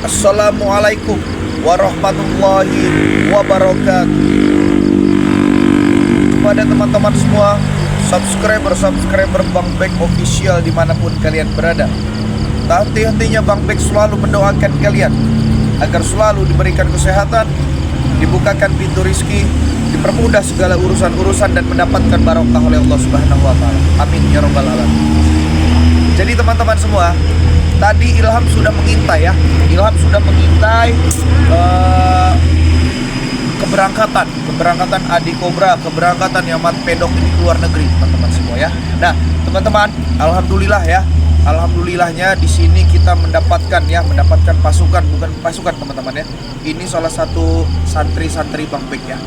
Assalamualaikum warahmatullahi wabarakatuh. Kepada teman-teman semua, subscriber Bang Bek Official dimanapun kalian berada, tak henti-hentinya Bang Bek selalu mendoakan kalian agar selalu diberikan kesehatan, dibukakan pintu rizki, dipermudah segala urusan-urusan, dan mendapatkan barokah oleh Allah Subhanahu wa Ta'ala. Amin ya Rabbal Alamin. Jadi teman-teman semua, tadi Ilham sudah mengintai ya. Ilham sudah mengintai keberangkatan Adi Cobra, keberangkatan Yamat Pedok ini ke luar negeri, teman-teman semua ya. Nah, teman-teman, alhamdulillah ya. Alhamdulillahnya di sini kita mendapatkan pasukan, bukan pasukan teman-teman ya. Ini salah satu santri-santri Bang Bek ya.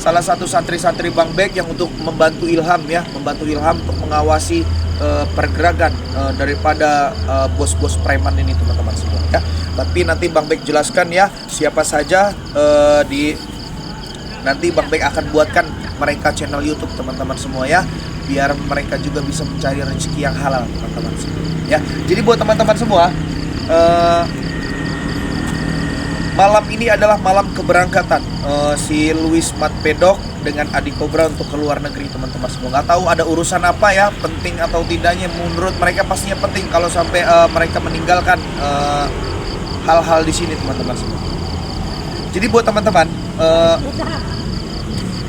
Salah satu santri-santri Bang Bek yang untuk membantu Ilham ya, untuk mengawasi pergerakan daripada bos-bos preman ini teman-teman semua ya. Tapi nanti Bang Bek jelaskan ya siapa saja, nanti Bang Bek akan buatkan mereka channel YouTube teman-teman semua ya, biar mereka juga bisa mencari rezeki yang halal teman-teman semua ya. Jadi buat teman-teman semua, malam ini adalah malam keberangkatan si Luis Mat Pedok dengan Adi Cobra untuk ke luar negeri teman-teman semua. Nggak tahu ada urusan apa ya, penting atau tidaknya. Menurut mereka pastinya penting kalau sampai mereka meninggalkan hal-hal di sini teman-teman semua. Jadi buat teman-teman,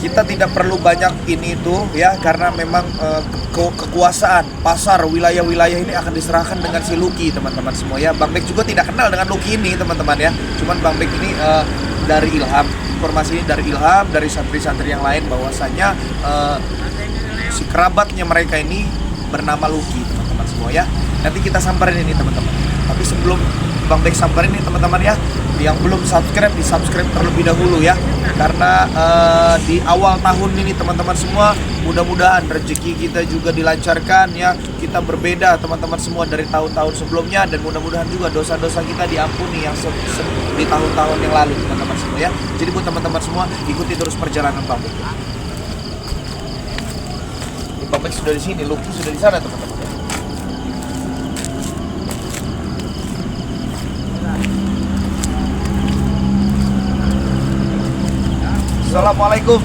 kita tidak perlu banyak ini itu ya, karena memang kekuasaan pasar wilayah-wilayah ini akan diserahkan dengan si Lucky teman-teman semua ya. Bang Bek juga tidak kenal dengan Lucky ini teman-teman ya. Cuman Bang Bek ini dari Ilham, informasi ini dari Ilham, dari santri-santri yang lain, bahwasanya si kerabatnya mereka ini bernama Lucky teman-teman semua ya. Nanti kita samperin ini teman-teman. Tapi sebelum Bang Bek samperin ini teman-teman ya, yang belum subscribe, di subscribe terlebih dahulu ya. Karena di awal tahun ini teman-teman semua, mudah-mudahan rezeki kita juga dilancarkan ya. Kita berbeda teman-teman semua dari tahun-tahun sebelumnya, dan mudah-mudahan juga dosa-dosa kita diampuni yang di tahun-tahun yang lalu teman-teman semua ya. Jadi buat teman-teman semua, ikuti terus perjalanan Bang Bek. Bang Bek sudah di sini, Lucky sudah di sana teman-teman. Assalamualaikum.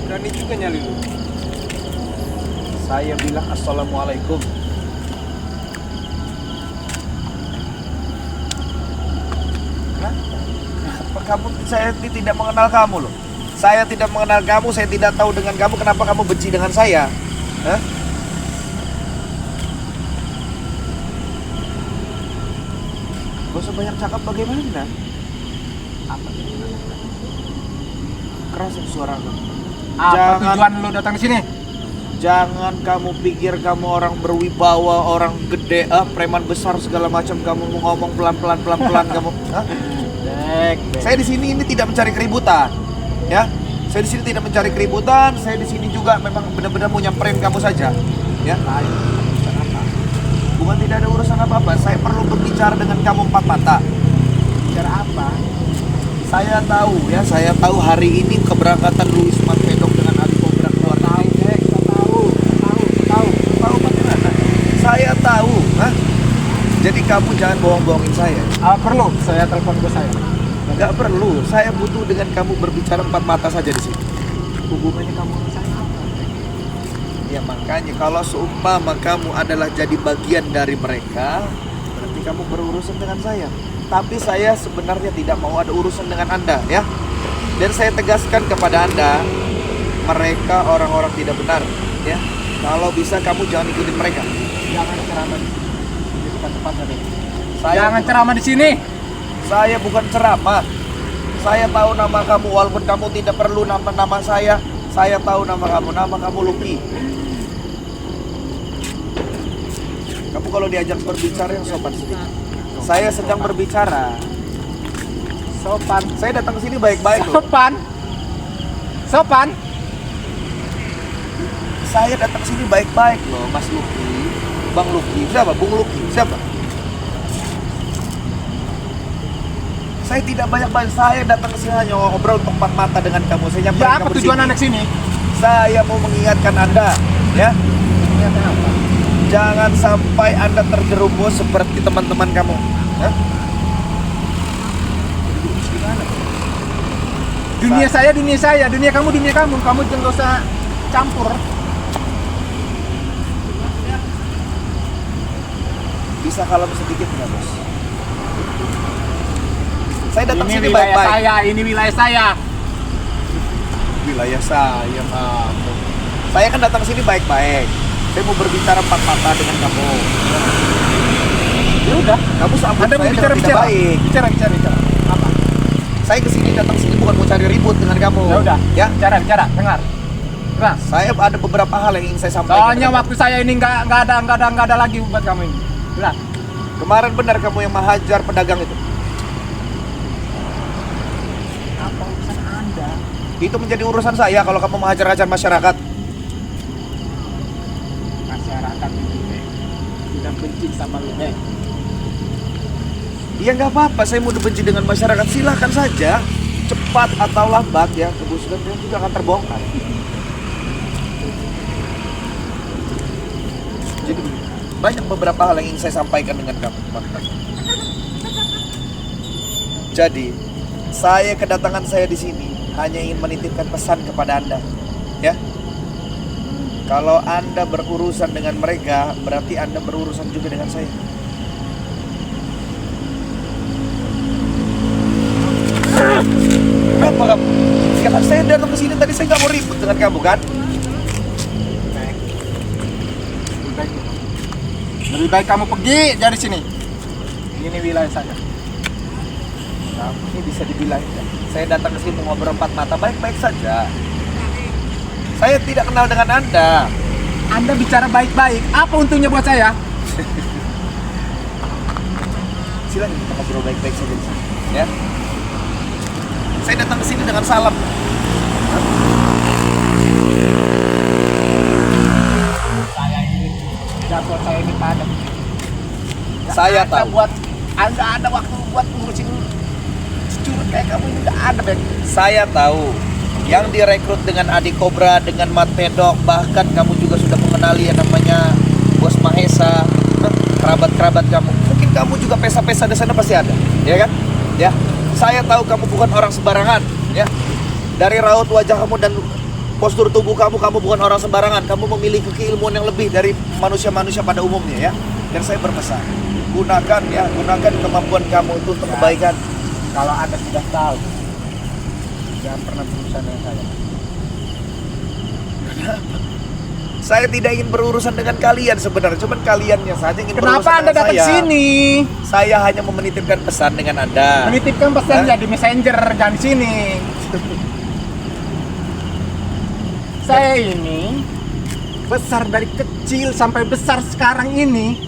Berani juga nyali lu. Saya bilang assalamualaikum. Hah? Kamu, saya tidak mengenal kamu loh. Saya tidak mengenal kamu, saya tidak tahu dengan kamu. Kenapa kamu benci dengan saya? Hah? Gak usah banyak cakap, bagaimana? Apa Keras suara kamu. Apa tujuan lu datang ke sini? Jangan kamu pikir kamu orang berwibawa, orang gede, preman besar segala macam. Kamu mau ngomong pelan-pelan kamu. Hah? Saya di sini ini tidak mencari keributan. Ya, saya di sini tidak mencari keributan. Saya di sini juga memang benar-benar mau nyamperin kamu saja. Ya, bukan tidak ada urusan apa-apa. Saya perlu berbicara dengan kamu empat mata. Bicara apa? Saya tahu hari ini keberangkatan Luis Mat Pedok dengan Adi Cobra keluar negeri. Tahu bagaimana? Saya tahu. Hah? Jadi kamu jangan bohong-bohongin saya. Perlu saya telepon bos saya. Nggak perlu, saya butuh dengan kamu berbicara empat mata saja di sini. Hubungannya kamu sama saya apa? Ya makanya kalau seumpama kamu adalah jadi bagian dari mereka, berarti kamu berurusan dengan saya. Tapi saya sebenarnya tidak mau ada urusan dengan Anda ya. Dan saya tegaskan kepada Anda, mereka orang-orang tidak benar ya. Kalau bisa kamu jangan ikutin mereka. Jangan ceramah di sini. Ini bukan tempatnya deh. Jangan ceramah di sini. Saya bukan ceramah. Saya tahu nama kamu, walaupun kamu tidak perlu nama saya. Saya tahu nama kamu Lucky. Kamu kalau diajak berbicara yang sopan sedikit. Saya sedang berbicara. Sopan. Saya datang ke sini baik-baik loh. Sopan. Saya datang ke sini baik-baik loh, Mas Lucky. Bang Lucky. Siapa? Bung Lucky. Siapa? Saya tidak banyak-banyak. Saya datang ke sini hanya ngobrol untuk empat mata dengan kamu. Saya nyamperin Ya apa kamu di tujuan sini. anak sini? Saya mau mengingatkan Anda, ya. Ingatkan apa? Jangan sampai Anda terjerumus seperti teman-teman kamu. Ya? Dunia saya, dunia kamu, kamu jangan usah campur. Bisa kalem sedikit nggak, Bos? Saya datang Ini sini wilayah baik-baik. saya, ini wilayah saya. Wilayah saya, kamu. Saya kan datang sini baik-baik. Saya mau berbicara empat mata dengan kamu. Ya udah, Kamu sambut Anda mau saya bicara dengan tidak baik. bicara. Apa? Saya kesini datang sini bukan mau cari ribut dengan kamu. Ya udah, Ya. bicara, dengar. Keras. Saya ada beberapa hal yang ingin saya sampaikan. Soalnya waktu saya ini nggak ada lagi buat kamu ini. Udah. Kemarin benar kamu yang menghajar pedagang itu. Apa urusan Anda? Itu menjadi urusan saya kalau kamu menghajar-hajar masyarakat. Masyarakat ini sudah benci sama lu, Ya nggak apa-apa, saya mau dibenci dengan masyarakat, silahkan saja. Cepat atau lambat ya, kebusukan juga akan terbongkar. Jadi banyak beberapa hal yang ingin saya sampaikan dengan kamu, teman-teman. Jadi, kedatangan saya di sini hanya ingin menitipkan pesan kepada Anda, ya. Kalau Anda berurusan dengan mereka, berarti Anda berurusan juga dengan saya. Kenapa kamu? Ya kan saya datang ke sini tadi saya nggak mau ribut dengan kamu kan? Lebih baik kamu pergi dari sini. Ini wilayah saya. Kamu ini bisa dibilang ya. Saya datang ke sini mau ngobrol empat mata baik-baik saja. Saya tidak kenal dengan Anda. Anda bicara baik-baik. Apa untungnya buat saya? Silakan kita ngobrol baik-baik saja di sini, ya. Saya datang ke sini dengan salam. Saya ini jadwal saya ini padat. Saya tahu. Anda ada waktu buat ngurusin curut kayak kamu ini nggak ada, Ben. Saya tahu yang direkrut dengan Adik Cobra, dengan Mat Pedok, bahkan kamu juga sudah mengenali yang namanya Bos Mahesa, kerabat-kerabat kamu. Mungkin kamu juga pesta-pesta di sana pasti ada, ya kan? Ya, saya tahu kamu bukan orang sembarangan, ya. Dari raut wajah kamu dan postur tubuh kamu, kamu bukan orang sembarangan. Kamu memiliki keilmuan yang lebih dari manusia-manusia pada umumnya, ya. Dan saya berpesan, gunakan kemampuan kamu itu untuk kebaikan. Kalau Anda sudah tahu, jangan pernah berurusan dengan saya. Saya tidak ingin berurusan dengan kalian sebenarnya, cuman kaliannya saja ingin berurusan Kenapa Anda dengan datang saya. sini? Saya hanya menitipkan pesan dengan Anda. Menitipkan pesan Hah? ya di Messenger, jangan di sini. Saya ini besar dari kecil sampai besar sekarang ini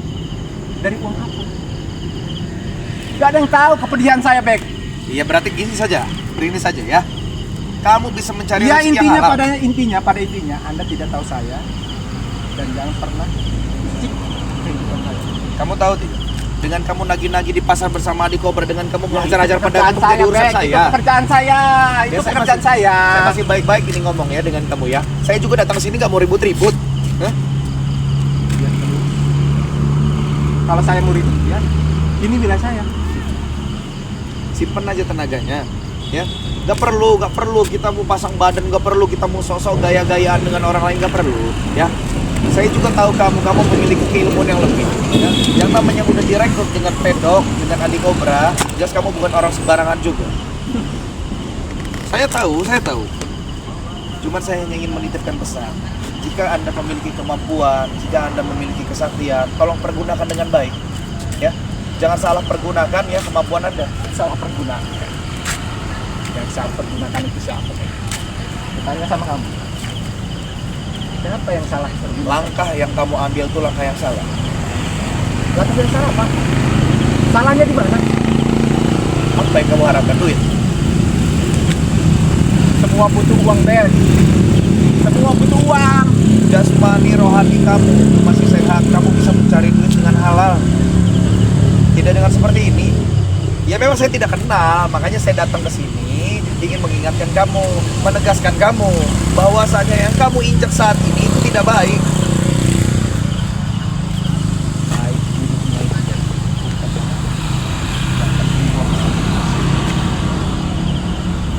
dari uang apa? Gak ada yang tahu kepedihan saya, Bek. Iya, berarti gini saja, begini saja ya. Kamu bisa mencari Ya rezeki yang intinya halal. pada intinya Anda tidak tahu saya dan jangan pernah cik kehidupan saya. Kamu tahu tidak? Dengan kamu nagi-nagi di pasar bersama Adik Cobra, dengan kamu Ya, menghajar-hajar itu pedagang, itu menjadi urusan Bek. Itu saya. pekerjaan saya. Itu Ya, saya pekerjaan masih- saya. Saya masih baik-baik ini ngomong ya dengan kamu ya. Saya juga datang ke sini nggak mau ribut-ribut. Hah? Kalau saya murid, ya ini wilayah saya. Simpen aja tenaganya, ya. Nggak perlu kita mau pasang badan, nggak perlu kita mau sosok gaya-gayaan dengan orang lain, nggak perlu, ya. Saya juga tahu kamu memiliki keilmuan yang lebih, ya. Yang namanya udah direkrut dengan Pedok, dengan Adik Cobra, jelas kamu bukan orang sembarangan juga. Saya tahu. Cuman saya hanya ingin menitipkan pesan. Jika Anda memiliki kemampuan, jika Anda memiliki kesaktian, tolong pergunakan dengan baik, ya. Jangan salah pergunakan ya kemampuan Anda. Salah pergunakan. Yang salah pergunakan itu siapa? Tanya sama kamu. Kenapa yang salah pergunakan? Langkah yang kamu ambil itu langkah yang salah. Langkah yang salah apa? Salahnya di mana? Apa yang kamu harapkan? Duit? Semua butuh uang, Ben. Semua butuh uang. Jasmani rohani kamu masih sehat, kamu bisa mencari duit dengan halal. Tidak dengan seperti ini. Ya memang saya tidak kenal, makanya saya datang ke sini ingin mengingatkan kamu, menegaskan kamu bahwasanya yang kamu injak saat ini itu tidak baik.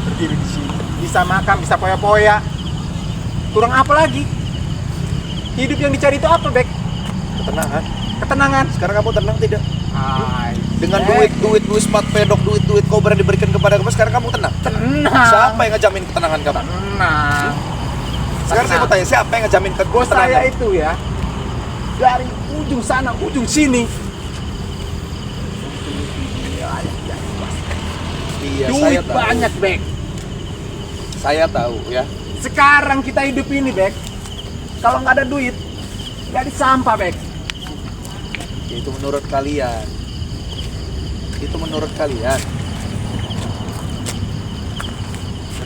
Berdiri di sini, bisa makan, bisa poya-poya. Kurang apa lagi? Hidup yang dicari itu apa, Bek? Ketenangan. Ketenangan. Sekarang kamu tenang tidak? Ay, Dengan Bek. duit smart pedok, duit kobra yang diberikan kepada kamu, sekarang kamu tenang. Tenang. Siapa yang ngejamin ketenangan kamu? Tenang. Sekarang saya mau tanya, siapa yang ngejamin Bos saya ketenangan? itu ya, dari ujung sana, ujung sini. Iya, saya Duit tahu. banyak, Bek. Saya tahu ya. Sekarang kita hidup ini, Bek. Kalau nggak ada duit, jadi sampah, Bek. Itu menurut kalian. Itu menurut kalian.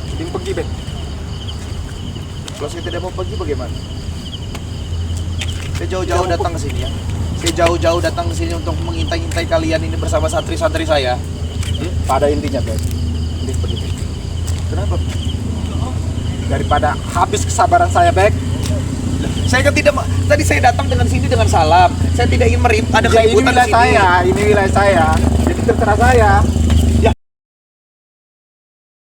Mending pergi, Bek. Kalau saya tidak mau pergi bagaimana? Saya jauh-jauh datang ke sini ya. Saya jauh-jauh datang ke sini untuk mengintai-intai kalian ini bersama santri-santri saya. Pada intinya, Bek. Mending pergi, Bek. Kenapa? Daripada habis kesabaran saya, Bek. Saya kan tidak tadi saya datang dengan sini dengan salam. Saya tidak ingin ada Ya, ini keributan di wilayah sini. saya, ini wilayah saya. Jadi terserah saya.